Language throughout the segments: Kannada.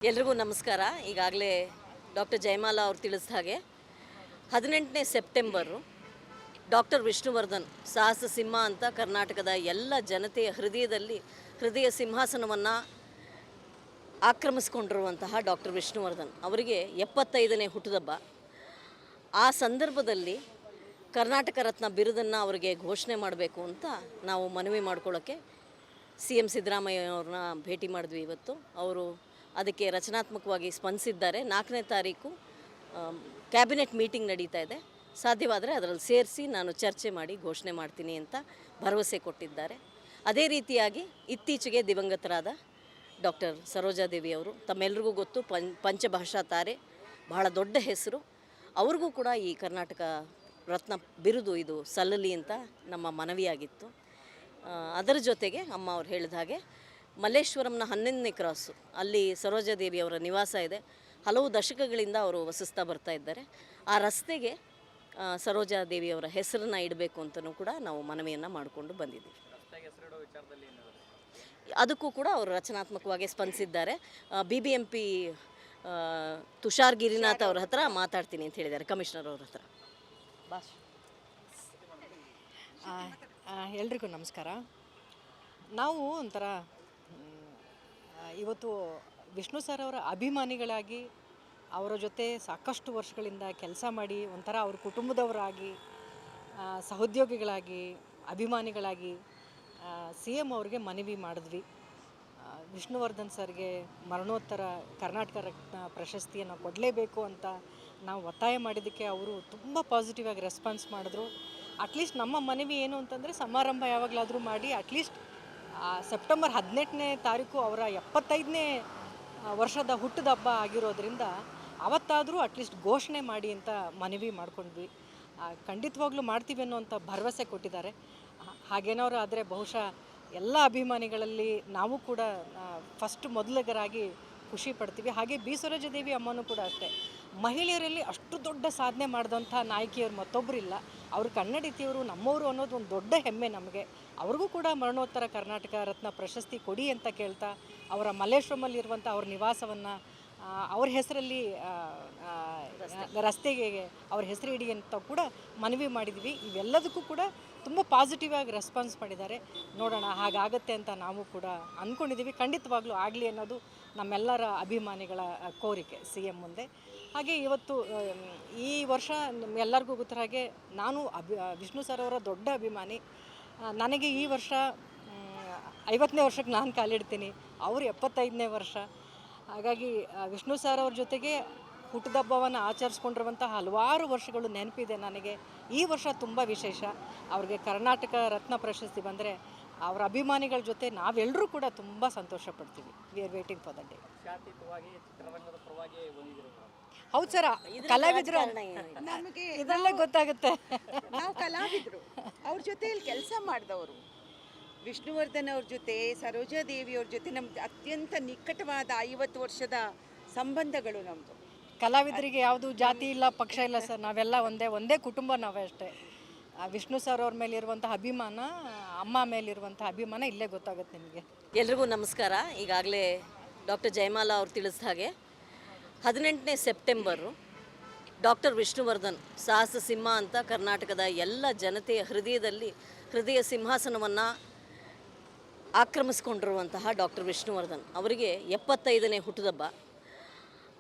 ಎಲ್ರಿಗೂ ನಮಸ್ಕಾರ. ಈಗಾಗಲೇ ಡಾಕ್ಟರ್ ಜಯಮಾಲಾ ಅವರು ತಿಳಿಸಿದ ಹಾಗೆ 18ನೇ ಸೆಪ್ಟೆಂಬರು ಡಾಕ್ಟರ್ ವಿಷ್ಣುವರ್ಧನ್ ಸಾಹಸ ಸಿಂಹ ಅಂತ ಕರ್ನಾಟಕದ ಎಲ್ಲ ಜನತೆಯ ಹೃದಯ ಸಿಂಹಾಸನವನ್ನು ಆಕ್ರಮಿಸಿಕೊಂಡಿರುವಂತಹ ಡಾಕ್ಟರ್ ವಿಷ್ಣುವರ್ಧನ್ ಅವರಿಗೆ 75ನೇ ಹುಟ್ಟುಹಬ್ಬ. ಆ ಸಂದರ್ಭದಲ್ಲಿ ಕರ್ನಾಟಕ ರತ್ನ ಬಿರುದನ್ನು ಅವರಿಗೆ ಘೋಷಣೆ ಮಾಡಬೇಕು ಅಂತ ನಾವು ಮನವಿ ಮಾಡ್ಕೊಳ್ಳೋಕ್ಕೆ CM ಸಿದ್ದರಾಮಯ್ಯ ಅವ್ರನ್ನ ಭೇಟಿ ಮಾಡಿದ್ವಿ. ಇವತ್ತು ಅವರು ಅದಕ್ಕೆ ರಚನಾತ್ಮಕವಾಗಿ ಸ್ಪಂದಿಸಿದ್ದಾರೆ. 4ನೇ ತಾರೀಕು ಕ್ಯಾಬಿನೆಟ್ ಮೀಟಿಂಗ್ ನಡೀತಾ ಇದೆ. ಸಾಧ್ಯವಾದರೆ ಅದರಲ್ಲಿ ಸೇರಿಸಿ ನಾನು ಚರ್ಚೆ ಮಾಡಿ ಘೋಷಣೆ ಮಾಡ್ತೀನಿ ಅಂತ ಭರವಸೆ ಕೊಟ್ಟಿದ್ದಾರೆ. ಅದೇ ರೀತಿಯಾಗಿ ಇತ್ತೀಚೆಗೆ ದಿವಂಗತರಾದ ಡಾಕ್ಟರ್ ಸರೋಜಾದೇವಿ ಅವರು, ತಮ್ಮೆಲ್ಲರಿಗೂ ಗೊತ್ತು, ಪಂಚಭಾಷಾ ತಾರೆ, ಬಹಳ ದೊಡ್ಡ ಹೆಸರು. ಅವ್ರಿಗೂ ಕೂಡ ಈ ಕರ್ನಾಟಕ ರತ್ನ ಬಿರುದು ಇದು ಸಲ್ಲಲಿ ಅಂತ ನಮ್ಮ ಮನವಿಯಾಗಿತ್ತು. ಅದರ ಜೊತೆಗೆ ಅಮ್ಮ ಅವ್ರು ಹೇಳಿದ ಹಾಗೆ ಮಲ್ಲೇಶ್ವರಂನ 11ನೇ ಕ್ರಾಸು, ಅಲ್ಲಿ ಸರೋಜಾದೇವಿ ಅವರ ನಿವಾಸ ಇದೆ. ಹಲವು ದಶಕಗಳಿಂದ ಅವರು ವಸಿಸ್ತಾ ಬರ್ತಾ ಇದ್ದಾರೆ. ಆ ರಸ್ತೆಗೆ ಸರೋಜಾದೇವಿಯವರ ಹೆಸರನ್ನು ಇಡಬೇಕು ಅಂತಲೂ ಕೂಡ ನಾವು ಮನವಿಯನ್ನು ಮಾಡಿಕೊಂಡು ಬಂದಿದ್ದೀವಿ. ಅದಕ್ಕೂ ಕೂಡ ಅವರು ರಚನಾತ್ಮಕವಾಗಿ ಸ್ಪಂದಿಸಿದ್ದಾರೆ. BBMP ತುಷಾರ್ ಗಿರಿನಾಥ್ ಅವ್ರ ಹತ್ರ ಮಾತಾಡ್ತೀನಿ ಅಂತ ಹೇಳಿದ್ದಾರೆ, ಕಮಿಷನರ್ ಅವ್ರ ಹತ್ರ. ಎಲ್ರಿಗೂ ನಮಸ್ಕಾರ. ನಾವು ಒಂಥರ ಇವತ್ತು ವಿಷ್ಣು ಸರ್ ಅವರ ಅಭಿಮಾನಿಗಳಾಗಿ ಅವರ ಜೊತೆ ಸಾಕಷ್ಟು ವರ್ಷಗಳಿಂದ ಕೆಲಸ ಮಾಡಿ ಒಂಥರ ಅವ್ರ ಕುಟುಂಬದವರಾಗಿ, ಸಹೋದ್ಯೋಗಿಗಳಾಗಿ, ಅಭಿಮಾನಿಗಳಾಗಿ CM ಅವ್ರಿಗೆ ಮನವಿ ಮಾಡಿದ್ವಿ. ವಿಷ್ಣುವರ್ಧನ್ ಸರ್ಗೆ ಮರಣೋತ್ತರ ಕರ್ನಾಟಕ ರತ್ನ ಪ್ರಶಸ್ತಿಯನ್ನು ಕೊಡಲೇಬೇಕು ಅಂತ ನಾವು ಒತ್ತಾಯ ಮಾಡಿದ್ದಕ್ಕೆ ಅವರು ತುಂಬ ಪಾಸಿಟಿವ್ ಆಗಿ ರೆಸ್ಪಾನ್ಸ್ ಮಾಡಿದ್ರು. ಅಟ್ಲೀಸ್ಟ್ ನಮ್ಮ ಮನವಿ ಏನು ಅಂತಂದರೆ, ಸಮಾರಂಭ ಯಾವಾಗಲಾದರೂ ಮಾಡಿ ಅಟ್ಲೀಸ್ಟ್ ಸೆಪ್ಟೆಂಬರ್ 18ನೇ ತಾರೀಕು ಅವರ 75ನೇ ವರ್ಷದ ಹುಟ್ಟಿದ ಹಬ್ಬ ಆಗಿರೋದ್ರಿಂದ ಅವತ್ತಾದರೂ ಅಟ್ಲೀಸ್ಟ್ ಘೋಷಣೆ ಮಾಡಿ ಅಂತ ಮನವಿ ಮಾಡ್ಕೊಂಡ್ವಿ. ಖಂಡಿತವಾಗ್ಲೂ ಮಾಡ್ತೀವಿ ಅನ್ನೋಂಥ ಭರವಸೆ ಕೊಟ್ಟಿದ್ದಾರೆ. ಹಾಗೇನಾದ್ರು ಆದರೆ ಬಹುಶಃ ಎಲ್ಲ ಅಭಿಮಾನಿಗಳಲ್ಲಿ ನಾವು ಕೂಡ ಫಸ್ಟ್ ಮೊದಲಿಗರಾಗಿ ಖುಷಿ ಪಡ್ತೀವಿ. ಹಾಗೆ ಬಿ ಸರೋಜಾದೇವಿ ಅಮ್ಮನೂ ಕೂಡ ಅಷ್ಟೇ. ಮಹಿಳೆಯರಲ್ಲಿ ಅಷ್ಟು ದೊಡ್ಡ ಸಾಧನೆ ಮಾಡಿದಂಥ ನಾಯಕಿಯರು ಮತ್ತೊಬ್ಬರಿಲ್ಲ. ಅವರು ಕನ್ನಡತಿಯವರು, ನಮ್ಮವರು ಅನ್ನೋದು ಒಂದು ದೊಡ್ಡ ಹೆಮ್ಮೆ ನಮಗೆ. ಅವ್ರಿಗೂ ಕೂಡ ಮರಣೋತ್ತರ ಕರ್ನಾಟಕ ರತ್ನ ಪ್ರಶಸ್ತಿ ಕೊಡಿ ಅಂತ ಕೇಳ್ತಾ, ಅವರ ಮಲ್ಲೇಶ್ವರಮಲ್ಲಿರುವಂಥ ಅವ್ರ ನಿವಾಸವನ್ನು ಅವ್ರ ಹೆಸರಲ್ಲಿ ರಸ್ತೆಗೆ ಅವ್ರ ಹೆಸರು ಇಡಿ ಅಂತ ಕೂಡ ಮನವಿ ಮಾಡಿದ್ವಿ. ಇವೆಲ್ಲದಕ್ಕೂ ಕೂಡ ತುಂಬ ಪಾಸಿಟಿವ್ ಆಗಿ ರೆಸ್ಪಾನ್ಸ್ ಮಾಡಿದ್ದಾರೆ. ನೋಡೋಣ, ಹಾಗಾಗತ್ತೆ ಅಂತ ನಾವು ಕೂಡ ಅಂದ್ಕೊಂಡಿದ್ದೀವಿ. ಖಂಡಿತವಾಗ್ಲೂ ಆಗಲಿ ಅನ್ನೋದು ನಮ್ಮೆಲ್ಲರ ಅಭಿಮಾನಿಗಳ ಕೋರಿಕೆ CM ಮುಂದೆ. ಹಾಗೆ ಇವತ್ತು ಈ ವರ್ಷ ಎಲ್ಲರಿಗೂ ಗೊತ್ತಿರೋ ಹಾಗೆ ನಾನು ವಿಷ್ಣು ಸರ್ ಅವರ ದೊಡ್ಡ ಅಭಿಮಾನಿ. ನನಗೆ ಈ ವರ್ಷ 50ನೇ ವರ್ಷಕ್ಕೆ ನಾನು ಕಾಲಿಡ್ತೀನಿ, ಅವರು 75ನೇ ವರ್ಷ. ಹಾಗಾಗಿ ವಿಷ್ಣು ಸರ್ ಅವ್ರ ಜೊತೆಗೆ ಹುಟ್ಟುಹಬ್ಬವನ್ನು ಆಚರಿಸ್ಕೊಂಡಿರುವಂಥ ಹಲವಾರು ವರ್ಷಗಳು ನೆನಪಿದೆ ನನಗೆ. ಈ ವರ್ಷ ತುಂಬ ವಿಶೇಷ. ಅವ್ರಿಗೆ ಕರ್ನಾಟಕ ರತ್ನ ಪ್ರಶಸ್ತಿ ಬಂದರೆ ಅವರ ಅಭಿಮಾನಿಗಳ ಜೊತೆ ನಾವೆಲ್ಲರೂ ಕೂಡ ತುಂಬ ಸಂತೋಷ ಪಡ್ತೀವಿ. We are waiting for the day. ಹೌದು ಸರ್, ಕಲಾವಿದರು ನಮಗೆ ಇದರಲ್ಲೇ ಗೊತ್ತಾಗುತ್ತೆ. ನಾವು ಕಲಾವಿದರು, ಅವ್ರ ಜೊತೆಯಲ್ಲಿ ಕೆಲಸ ಮಾಡಿದವರು. ವಿಷ್ಣುವರ್ಧನ್ ಅವ್ರ ಜೊತೆ, ಸರೋಜಾದೇವಿ ಅವ್ರ ಜೊತೆ ನಮ್ದು ಅತ್ಯಂತ ನಿಕಟವಾದ 50 ವರ್ಷದ ಸಂಬಂಧಗಳು ನಮ್ಮದು. ಕಲಾವಿದರಿಗೆ ಯಾವುದು ಜಾತಿ ಇಲ್ಲ, ಪಕ್ಷ ಇಲ್ಲ ಸರ್. ನಾವೆಲ್ಲ ಒಂದೇ ಕುಟುಂಬ, ನಾವೇ ಅಷ್ಟೇ. ವಿಷ್ಣು ಸರ್ ಅವ್ರ ಮೇಲಿರುವಂಥ ಅಭಿಮಾನ, ಅಮ್ಮ ಮೇಲಿರುವಂಥ ಅಭಿಮಾನ ಇಲ್ಲೇ ಗೊತ್ತಾಗುತ್ತೆ ನಿಮಗೆ. ಎಲ್ರಿಗೂ ನಮಸ್ಕಾರ. ಈಗಾಗಲೇ ಡಾಕ್ಟರ್ ಜಯಮಾಲಾ ಅವರು ತಿಳಿಸಿದ ಹಾಗೆ 18ನೇ ಸೆಪ್ಟೆಂಬರು ಡಾಕ್ಟರ್ ವಿಷ್ಣುವರ್ಧನ್ ಸಾಹಸ ಸಿಂಹ ಅಂತ ಕರ್ನಾಟಕದ ಎಲ್ಲ ಜನತೆಯ ಹೃದಯ ಸಿಂಹಾಸನವನ್ನು ಆಕ್ರಮಿಸಿಕೊಂಡಿರುವಂತಹ ಡಾಕ್ಟರ್ ವಿಷ್ಣುವರ್ಧನ್ ಅವರಿಗೆ 75ನೇ ಹುಟ್ಟುಹಬ್ಬ.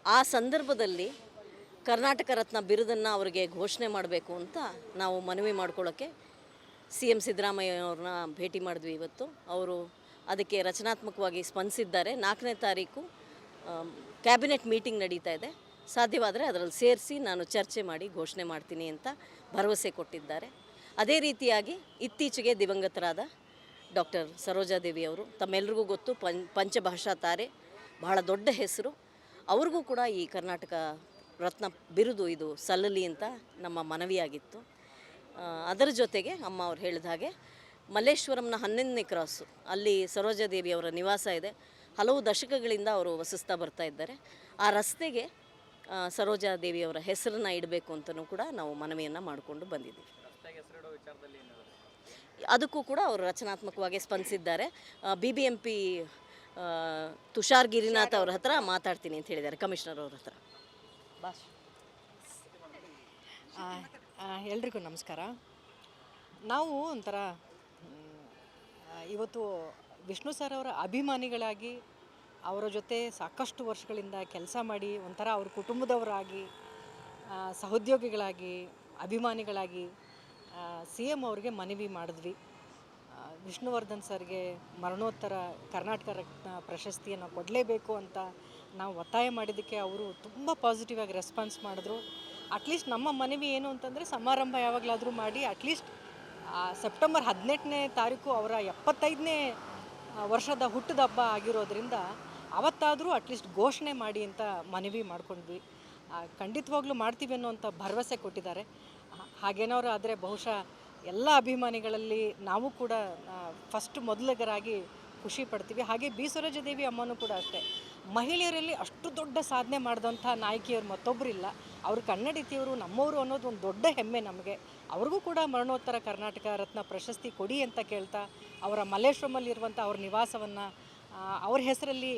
ಆ ಸಂದರ್ಭದಲ್ಲಿ ಕರ್ನಾಟಕ ರತ್ನ ಬಿರುದನ್ನು ಅವರಿಗೆ ಘೋಷಣೆ ಮಾಡಬೇಕು ಅಂತ ನಾವು ಮನವಿ ಮಾಡ್ಕೊಳ್ಳೋಕ್ಕೆ CM ಸಿದ್ದರಾಮಯ್ಯ ಅವ್ರನ್ನ ಭೇಟಿ ಮಾಡಿದ್ವಿ. ಇವತ್ತು ಅವರು ಅದಕ್ಕೆ ರಚನಾತ್ಮಕವಾಗಿ ಸ್ಪಂದಿಸಿದ್ದಾರೆ. 4ನೇ ತಾರೀಕು ಕ್ಯಾಬಿನೆಟ್ ಮೀಟಿಂಗ್ ನಡೀತಾ ಇದೆ. ಸಾಧ್ಯವಾದರೆ ಅದರಲ್ಲಿ ಸೇರಿಸಿ ನಾನು ಚರ್ಚೆ ಮಾಡಿ ಘೋಷಣೆ ಮಾಡ್ತೀನಿ ಅಂತ ಭರವಸೆ ಕೊಟ್ಟಿದ್ದಾರೆ. ಅದೇ ರೀತಿಯಾಗಿ ಇತ್ತೀಚೆಗೆ ದಿವಂಗತರಾದ ಡಾಕ್ಟರ್ ಸರೋಜಾದೇವಿ ಅವರು, ತಮ್ಮೆಲ್ಲರಿಗೂ ಗೊತ್ತು, ಪಂಚಭಾಷಾ ತಾರೆ, ಬಹಳ ದೊಡ್ಡ ಹೆಸರು. ಅವ್ರಿಗೂ ಕೂಡ ಈ ಕರ್ನಾಟಕ ರತ್ನ ಬಿರುದು ಇದು ಸಲ್ಲಲಿ ಅಂತ ನಮ್ಮ ಮನವಿಯಾಗಿತ್ತು. ಅದರ ಜೊತೆಗೆ ಅಮ್ಮ ಅವ್ರು ಹೇಳಿದ ಹಾಗೆ ಮಲ್ಲೇಶ್ವರಂನ 11ನೇ ಕ್ರಾಸು, ಅಲ್ಲಿ ಸರೋಜಾದೇವಿ ಅವರ ನಿವಾಸ ಇದೆ. ಹಲವು ದಶಕಗಳಿಂದ ಅವರು ವಸಿಸ್ತಾ ಬರ್ತಾ ಇದ್ದಾರೆ. ಆ ರಸ್ತೆಗೆ ಸರೋಜಾದೇವಿಯವರ ಹೆಸರನ್ನು ಇಡಬೇಕು ಅಂತಲೂ ಕೂಡ ನಾವು ಮನವಿಯನ್ನು ಮಾಡಿಕೊಂಡು ಬಂದಿದ್ದೀವಿ. ಅದಕ್ಕೂ ಕೂಡ ಅವರು ರಚನಾತ್ಮಕವಾಗಿ ಸ್ಪಂದಿಸಿದ್ದಾರೆ. BBMP ತುಷಾರ್ ಗಿರಿನಾಥ್ ಅವ್ರ ಹತ್ರ ಮಾತಾಡ್ತೀನಿ ಅಂತ ಹೇಳಿದ್ದಾರೆ, ಕಮಿಷನರ್ ಅವ್ರ ಹತ್ರ. ಎಲ್ರಿಗೂ ನಮಸ್ಕಾರ. ನಾವು ಒಂಥರ ಇವತ್ತು ವಿಷ್ಣು ಸರ್ ಅವರ ಅಭಿಮಾನಿಗಳಾಗಿ ಅವರ ಜೊತೆ ಸಾಕಷ್ಟು ವರ್ಷಗಳಿಂದ ಕೆಲಸ ಮಾಡಿ ಒಂಥರ ಅವ್ರ ಕುಟುಂಬದವರಾಗಿ ಸಹೋದ್ಯೋಗಿಗಳಾಗಿ ಅಭಿಮಾನಿಗಳಾಗಿ CM ಅವ್ರಿಗೆ ಮನವಿ ಮಾಡಿದ್ವಿ. ವಿಷ್ಣುವರ್ಧನ್ ಸರ್ಗೆ ಮರಣೋತ್ತರ ಕರ್ನಾಟಕ ರತ್ನ ಪ್ರಶಸ್ತಿಯನ್ನು ಕೊಡಲೇಬೇಕು ಅಂತ ನಾವು ಒತ್ತಾಯ ಮಾಡಿದ್ದಕ್ಕೆ ಅವರು ತುಂಬ ಪಾಸಿಟಿವ್ ಆಗಿ ರೆಸ್ಪಾನ್ಸ್ ಮಾಡಿದ್ರು. ಅಟ್ಲೀಸ್ಟ್ ನಮ್ಮ ಮನವಿ ಏನು ಅಂತಂದರೆ ಸಮಾರಂಭ ಯಾವಾಗಲಾದರೂ ಮಾಡಿ ಅಟ್ಲೀಸ್ಟ್ ಸೆಪ್ಟೆಂಬರ್ 18ನೇ ತಾರೀಕು ಅವರ 75ನೇ ವರ್ಷದ ಹುಟ್ಟಿದ ಹಬ್ಬ ಆಗಿರೋದ್ರಿಂದ ಅವತ್ತಾದರೂ ಅಟ್ಲೀಸ್ಟ್ ಘೋಷಣೆ ಮಾಡಿ ಅಂತ ಮನವಿ ಮಾಡ್ಕೊಂಡ್ವಿ. ಖಂಡಿತವಾಗ್ಲೂ ಮಾಡ್ತೀವಿ ಅನ್ನೋಂಥ ಭರವಸೆ ಕೊಟ್ಟಿದ್ದಾರೆ. ಹಾಗೇನಾದ್ರು ಆದರೆ ಬಹುಶಃ ಎಲ್ಲ ಅಭಿಮಾನಿಗಳಲ್ಲಿ ನಾವು ಕೂಡ ಫಸ್ಟ್ ಮೊದಲಿಗರಾಗಿ ಖುಷಿ ಪಡ್ತೀವಿ. ಹಾಗೆ ಬಿ ಸರೋಜಾದೇವಿ ಅಮ್ಮನೂ ಕೂಡ ಅಷ್ಟೇ. ಮಹಿಳೆಯರಲ್ಲಿ ಅಷ್ಟು ದೊಡ್ಡ ಸಾಧನೆ ಮಾಡಿದಂಥ ನಾಯಕಿಯರು ಮತ್ತೊಬ್ಬರಿಲ್ಲ. ಅವರು ಕನ್ನಡತಿಯವರು, ನಮ್ಮವರು ಅನ್ನೋದು ಒಂದು ದೊಡ್ಡ ಹೆಮ್ಮೆ ನಮಗೆ. ಅವ್ರಿಗೂ ಕೂಡ ಮರಣೋತ್ತರ ಕರ್ನಾಟಕ ರತ್ನ ಪ್ರಶಸ್ತಿ ಕೊಡಿ ಅಂತ ಕೇಳ್ತಾ ಅವರ ಮಲ್ಲೇಶ್ವರಮಲ್ಲಿರುವಂಥ ಅವ್ರ ನಿವಾಸವನ್ನು ಅವ್ರ ಹೆಸರಲ್ಲಿ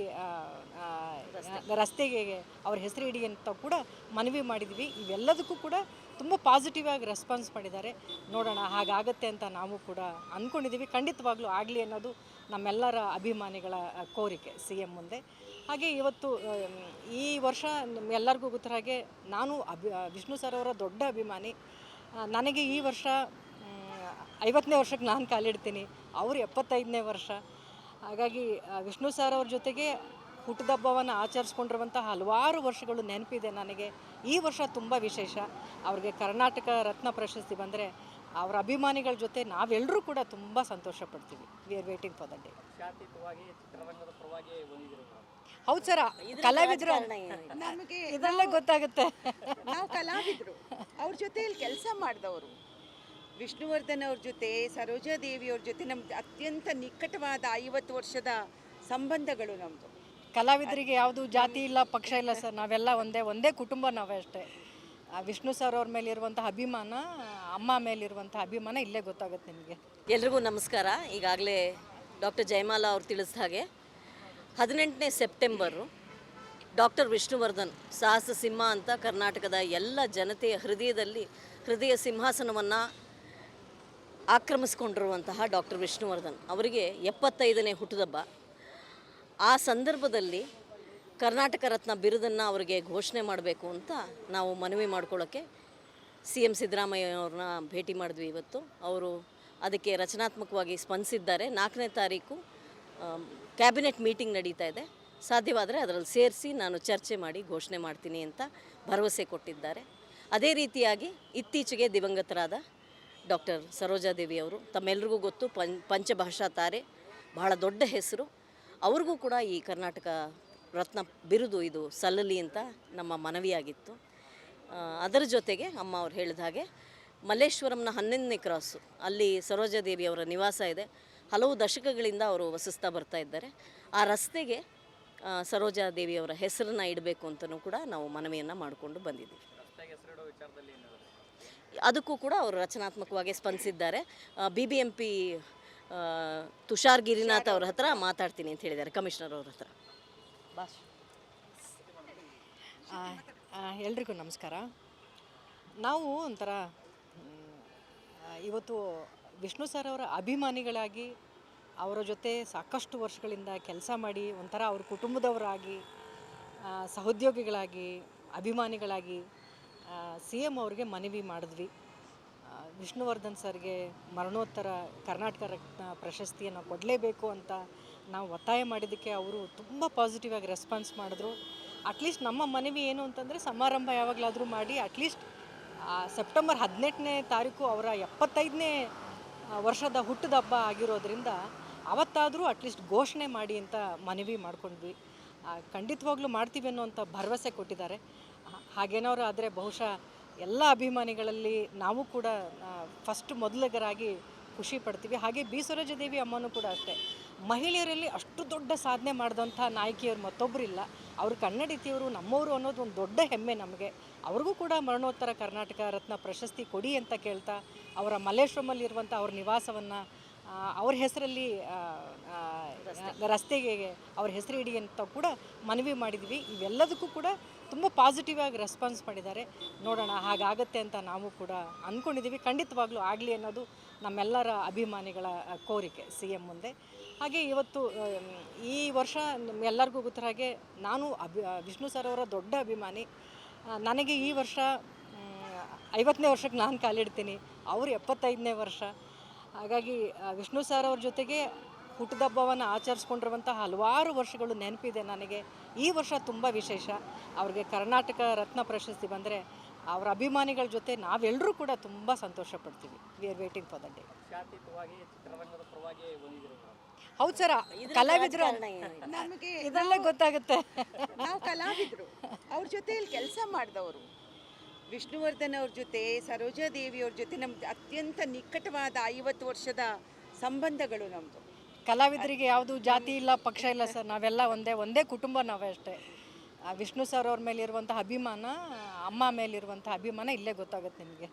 ರಸ್ತೆಗೆ ಅವ್ರ ಹೆಸರು ಇಡಿ ಅಂತ ಕೂಡ ಮನವಿ ಮಾಡಿದ್ವಿ. ಇವೆಲ್ಲದಕ್ಕೂ ಕೂಡ ತುಂಬ ಪಾಸಿಟಿವ್ ಆಗಿ ರೆಸ್ಪಾನ್ಸ್ ಮಾಡಿದ್ದಾರೆ. ನೋಡೋಣ ಹಾಗಾಗತ್ತೆ ಅಂತ ನಾವು ಕೂಡ ಅಂದ್ಕೊಂಡಿದ್ದೀವಿ. ಖಂಡಿತವಾಗ್ಲೂ ಆಗಲಿ ಅನ್ನೋದು ನಮ್ಮೆಲ್ಲರ ಅಭಿಮಾನಿಗಳ ಕೋರಿಕೆ CM ಮುಂದೆ. ಹಾಗೆ ಇವತ್ತು ಈ ವರ್ಷ ಎಲ್ಲರಿಗೂ ಗೊತ್ತಿರೋ ಹಾಗೆ ನಾನು ವಿಷ್ಣು ಸರ್ ಅವರ ದೊಡ್ಡ ಅಭಿಮಾನಿ. ನನಗೆ ಈ ವರ್ಷ 50ನೇ ವರ್ಷಕ್ಕೆ ನಾನು ಕಾಲಿಡ್ತೀನಿ, ಅವರು 75ನೇ ವರ್ಷ. ಹಾಗಾಗಿ ವಿಷ್ಣು ಸರ್ ಅವ್ರ ಜೊತೆಗೆ ಹುಟ್ಟುಹಬ್ಬವನ್ನು ಆಚರಿಸ್ಕೊಂಡಿರುವಂಥ ಹಲವಾರು ವರ್ಷಗಳು ನೆನಪಿದೆ ನನಗೆ. ಈ ವರ್ಷ ತುಂಬ ವಿಶೇಷ. ಅವ್ರಿಗೆ ಕರ್ನಾಟಕ ರತ್ನ ಪ್ರಶಸ್ತಿ ಬಂದರೆ ಅವರ ಅಭಿಮಾನಿಗಳ ಜೊತೆ ನಾವೆಲ್ಲರೂ ಕೂಡ ತುಂಬ ಸಂತೋಷ ಪಡ್ತೀವಿ. We are waiting for the day. ಹೌದು ಸರ್, ಕಲಾವಿದರು ನಮಗೆ ಇದರಲ್ಲೇ ಗೊತ್ತಾಗುತ್ತೆ. ನಾವು ಕಲಾವಿದರು, ಅವ್ರ ಜೊತೆಯಲ್ಲಿ ಕೆಲಸ ಮಾಡಿದವರು. ವಿಷ್ಣುವರ್ಧನ್ ಅವ್ರ ಜೊತೆ, ಸರೋಜಾದೇವಿ ಅವ್ರ ಜೊತೆ ನಮ್ದು ಅತ್ಯಂತ ನಿಕಟವಾದ 50 ವರ್ಷದ ಸಂಬಂಧಗಳು ನಮ್ಮದು. ಕಲಾವಿದರಿಗೆ ಯಾವುದು ಜಾತಿ ಇಲ್ಲ, ಪಕ್ಷ ಇಲ್ಲ ಸರ್. ನಾವೆಲ್ಲ ಒಂದೇ ಕುಟುಂಬ, ನಾವೇ ಅಷ್ಟೇ. ವಿಷ್ಣು ಸರ್ ಅವ್ರ ಮೇಲಿರುವಂಥ ಅಭಿಮಾನ, ಅಮ್ಮ ಮೇಲಿರುವಂಥ ಅಭಿಮಾನ ಇಲ್ಲೇ ಗೊತ್ತಾಗುತ್ತೆ ನಿಮಗೆ. ಎಲ್ರಿಗೂ ನಮಸ್ಕಾರ. ಈಗಾಗಲೇ ಡಾಕ್ಟರ್ ಜಯಮಾಲಾ ಅವ್ರು ತಿಳಿಸಿದ ಹಾಗೆ 18ನೇ ಸೆಪ್ಟೆಂಬರು ಡಾಕ್ಟರ್ ವಿಷ್ಣುವರ್ಧನ್ ಸಾಹಸ ಸಿಂಹ ಅಂತ ಕರ್ನಾಟಕದ ಎಲ್ಲ ಜನತೆಯ ಹೃದಯ ಸಿಂಹಾಸನವನ್ನು ಆಕ್ರಮಿಸ್ಕೊಂಡಿರುವಂತಹ ಡಾಕ್ಟರ್ ವಿಷ್ಣುವರ್ಧನ್ ಅವರಿಗೆ 75ನೇ ಹುಟ್ಟುಹಬ್ಬ. ಆ ಸಂದರ್ಭದಲ್ಲಿ ಕರ್ನಾಟಕ ರತ್ನ ಬಿರುದನ್ನು ಅವರಿಗೆ ಘೋಷಣೆ ಮಾಡಬೇಕು ಅಂತ ನಾವು ಮನವಿ ಮಾಡ್ಕೊಳ್ಳೋಕ್ಕೆ CM ಸಿದ್ದರಾಮಯ್ಯ ಅವ್ರನ್ನ ಭೇಟಿ ಮಾಡಿದ್ವಿ ಇವತ್ತು. ಅವರು ಅದಕ್ಕೆ ರಚನಾತ್ಮಕವಾಗಿ ಸ್ಪಂದಿಸಿದ್ದಾರೆ. 4ನೇ ತಾರೀಕು ಕ್ಯಾಬಿನೆಟ್ ಮೀಟಿಂಗ್ ನಡೀತಾ ಇದೆ. ಸಾಧ್ಯವಾದರೆ ಅದರಲ್ಲಿ ಸೇರಿಸಿ ನಾನು ಚರ್ಚೆ ಮಾಡಿ ಘೋಷಣೆ ಮಾಡ್ತೀನಿ ಅಂತ ಭರವಸೆ ಕೊಟ್ಟಿದ್ದಾರೆ. ಅದೇ ರೀತಿಯಾಗಿ ಇತ್ತೀಚೆಗೆ ದಿವಂಗತರಾದ ಡಾಕ್ಟರ್ ಸರೋಜಾದೇವಿ ಅವರು, ತಮ್ಮೆಲ್ಲರಿಗೂ ಗೊತ್ತು, ಪಂಚಭಾಷಾ ತಾರೆ, ಬಹಳ ದೊಡ್ಡ ಹೆಸರು. ಅವ್ರಿಗೂ ಕೂಡ ಈ ಕರ್ನಾಟಕ ರತ್ನ ಬಿರುದು ಇದು ಸಲ್ಲಲಿ ಅಂತ ನಮ್ಮ ಮನವಿಯಾಗಿತ್ತು. ಅದರ ಜೊತೆಗೆ ಅಮ್ಮ ಅವ್ರು ಹೇಳಿದ ಹಾಗೆ ಮಲ್ಲೇಶ್ವರಂನ 11ನೇ ಕ್ರಾಸು, ಅಲ್ಲಿ ಸರೋಜಾದೇವಿ ಅವರ ನಿವಾಸ ಇದೆ. ಹಲವು ದಶಕಗಳಿಂದ ಅವರು ವಸಿಸ್ತಾ ಬರ್ತಾ ಇದ್ದಾರೆ. ಆ ರಸ್ತೆಗೆ ಸರೋಜಾದೇವಿ ಅವರ ಹೆಸರನ್ನು ಇಡಬೇಕು ಅಂತಲೂ ಕೂಡ ನಾವು ಮನವಿಯನ್ನು ಮಾಡಿಕೊಂಡು ಬಂದಿದ್ದೀವಿ. ಅದಕ್ಕೂ ಕೂಡ ಅವರು ರಚನಾತ್ಮಕವಾಗಿ ಸ್ಪಂದಿಸಿದ್ದಾರೆ. BBMP ತುಷಾರ್ ಗಿರಿನಾಥ್ ಅವ್ರ ಹತ್ರ ಮಾತಾಡ್ತೀನಿ ಅಂತ ಹೇಳಿದ್ದಾರೆ, ಕಮಿಷನರ್ ಅವ್ರ ಹತ್ರ. ಎಲ್ರಿಗೂ ನಮಸ್ಕಾರ. ನಾವು ಒಂಥರ ಇವತ್ತು ವಿಷ್ಣು ಸರ್ ಅವರ ಅಭಿಮಾನಿಗಳಾಗಿ ಅವರ ಜೊತೆ ಸಾಕಷ್ಟು ವರ್ಷಗಳಿಂದ ಕೆಲಸ ಮಾಡಿ ಒಂಥರ ಅವ್ರ ಕುಟುಂಬದವರಾಗಿ ಸಹೋದ್ಯೋಗಿಗಳಾಗಿ ಅಭಿಮಾನಿಗಳಾಗಿ CM ಅವ್ರಿಗೆ ಮನವಿ ಮಾಡಿದ್ವಿ. ವಿಷ್ಣುವರ್ಧನ್ ಸರ್ಗೆ ಮರಣೋತ್ತರ ಕರ್ನಾಟಕ ರತ್ನ ಪ್ರಶಸ್ತಿಯನ್ನು ಕೊಡಲೇಬೇಕು ಅಂತ ನಾವು ಒತ್ತಾಯ ಮಾಡಿದ್ದಕ್ಕೆ ಅವರು ತುಂಬ ಪಾಸಿಟಿವ್ ಆಗಿ ರೆಸ್ಪಾನ್ಸ್ ಮಾಡಿದ್ರು. ಅಟ್ಲೀಸ್ಟ್ ನಮ್ಮ ಮನವಿ ಏನು ಅಂತಂದರೆ ಸಮಾರಂಭ ಯಾವಾಗಲಾದರೂ ಮಾಡಿ ಅಟ್ಲೀಸ್ಟ್ ಸೆಪ್ಟೆಂಬರ್ 18ನೇ ತಾರೀಕು ಅವರ 75ನೇ ವರ್ಷದ ಹುಟ್ಟಿದ ಹಬ್ಬ ಆಗಿರೋದ್ರಿಂದ ಅವತ್ತಾದರೂ ಅಟ್ಲೀಸ್ಟ್ ಘೋಷಣೆ ಮಾಡಿ ಅಂತ ಮನವಿ ಮಾಡ್ಕೊಂಡ್ವಿ. ಖಂಡಿತವಾಗ್ಲೂ ಮಾಡ್ತೀವಿ ಅನ್ನೋಂಥ ಭರವಸೆ ಕೊಟ್ಟಿದ್ದಾರೆ. ಹಾಗೇನಾದ್ರು ಆದರೆ ಬಹುಶಃ ಎಲ್ಲ ಅಭಿಮಾನಿಗಳಲ್ಲಿ ನಾವು ಕೂಡ ಫಸ್ಟ್ ಮೊದಲಿಗರಾಗಿ ಖುಷಿ ಪಡ್ತೀವಿ. ಹಾಗೆ ಬಿ ಸರೋಜಾದೇವಿ ಅಮ್ಮನೂ ಕೂಡ ಅಷ್ಟೇ. ಮಹಿಳೆಯರಲ್ಲಿ ಅಷ್ಟು ದೊಡ್ಡ ಸಾಧನೆ ಮಾಡಿದಂಥ ನಾಯಕಿಯರು ಮತ್ತೊಬ್ಬರಿಲ್ಲ. ಅವರು ಕನ್ನಡತಿಯವರು, ನಮ್ಮವರು ಅನ್ನೋದು ಒಂದು ದೊಡ್ಡ ಹೆಮ್ಮೆ ನಮಗೆ. ಅವ್ರಿಗೂ ಕೂಡ ಮರಣೋತ್ತರ ಕರ್ನಾಟಕ ರತ್ನ ಪ್ರಶಸ್ತಿ ಕೊಡಿ ಅಂತ ಕೇಳ್ತಾ ಅವರ ಮಲ್ಲೇಶ್ವರಮಲ್ಲಿರುವಂಥ ಅವ್ರ ನಿವಾಸವನ್ನು ಅವ್ರ ಹೆಸರಲ್ಲಿ ರಸ್ತೆಗೆ ಅವ್ರ ಹೆಸರು ಇಡಿ ಅಂತ ಕೂಡ ಮನವಿ ಮಾಡಿದ್ವಿ. ಇವೆಲ್ಲದಕ್ಕೂ ಕೂಡ ತುಂಬ ಪಾಸಿಟಿವ್ ಆಗಿ ರೆಸ್ಪಾನ್ಸ್ ಮಾಡಿದ್ದಾರೆ. ನೋಡೋಣ ಹಾಗಾಗತ್ತೆ ಅಂತ ನಾವು ಕೂಡ ಅಂದ್ಕೊಂಡಿದ್ದೀವಿ. ಖಂಡಿತವಾಗ್ಲೂ ಆಗಲಿ ಅನ್ನೋದು ನಮ್ಮೆಲ್ಲರ ಅಭಿಮಾನಿಗಳ ಕೋರಿಕೆ CM ಮುಂದೆ. ಹಾಗೆ ಇವತ್ತು ಈ ವರ್ಷ ಎಲ್ಲರಿಗೂ ಗೊತ್ತಿರೋ ಹಾಗೆ ನಾನು ವಿಷ್ಣು ಸರ್ ಅವರ ದೊಡ್ಡ ಅಭಿಮಾನಿ. ನನಗೆ ಈ ವರ್ಷ 50ನೇ ವರ್ಷಕ್ಕೆ ನಾನು ಕಾಲಿಡ್ತೀನಿ, ಅವರು 75ನೇ ವರ್ಷ. ಹಾಗಾಗಿ ವಿಷ್ಣು ಸರ್ ಅವ್ರ ಜೊತೆಗೆ ಹುಟ್ಟುಹಬ್ಬವನ್ನು ಆಚರಿಸ್ಕೊಂಡಿರುವಂಥ ಹಲವಾರು ವರ್ಷಗಳು ನೆನಪಿದೆ ನನಗೆ. ಈ ವರ್ಷ ತುಂಬ ವಿಶೇಷ. ಅವ್ರಿಗೆ ಕರ್ನಾಟಕ ರತ್ನ ಪ್ರಶಸ್ತಿ ಬಂದರೆ ಅವರ ಅಭಿಮಾನಿಗಳ ಜೊತೆ ನಾವೆಲ್ಲರೂ ಕೂಡ ತುಂಬ ಸಂತೋಷ ಪಡ್ತೀವಿ. We are waiting for the day. ಹೌದು ಸರ್, ಕಲಾವಿದರು ನಮಗೆ ಇದರಲ್ಲೇ ಗೊತ್ತಾಗುತ್ತೆ. ನಾವು ಕಲಾವಿದರು, ಅವ್ರ ಜೊತೆಯಲ್ಲಿ ಕೆಲಸ ಮಾಡಿದವರು. ವಿಷ್ಣುವರ್ಧನ್ ಅವ್ರ ಜೊತೆ, ಸರೋಜಾದೇವಿ ಅವ್ರ ಜೊತೆ ನಮ್ದು ಅತ್ಯಂತ ನಿಕಟವಾದ 50 ವರ್ಷದ ಸಂಬಂಧಗಳು ನಮ್ಮದು. ಕಲಾವಿದರಿಗೆ ಯಾವುದು ಜಾತಿ ಇಲ್ಲ, ಪಕ್ಷ ಇಲ್ಲ ಸರ್. ನಾವೆಲ್ಲ ಒಂದೇ ಕುಟುಂಬ, ನಾವೇ ಅಷ್ಟೇ. ವಿಷ್ಣು ಸರ್ ಅವ್ರ ಮೇಲಿರುವಂಥ ಅಭಿಮಾನ, ಅಮ್ಮ ಮೇಲಿರುವಂಥ ಅಭಿಮಾನ ಇಲ್ಲೇ ಗೊತ್ತಾಗುತ್ತೆ ನಿಮಗೆ.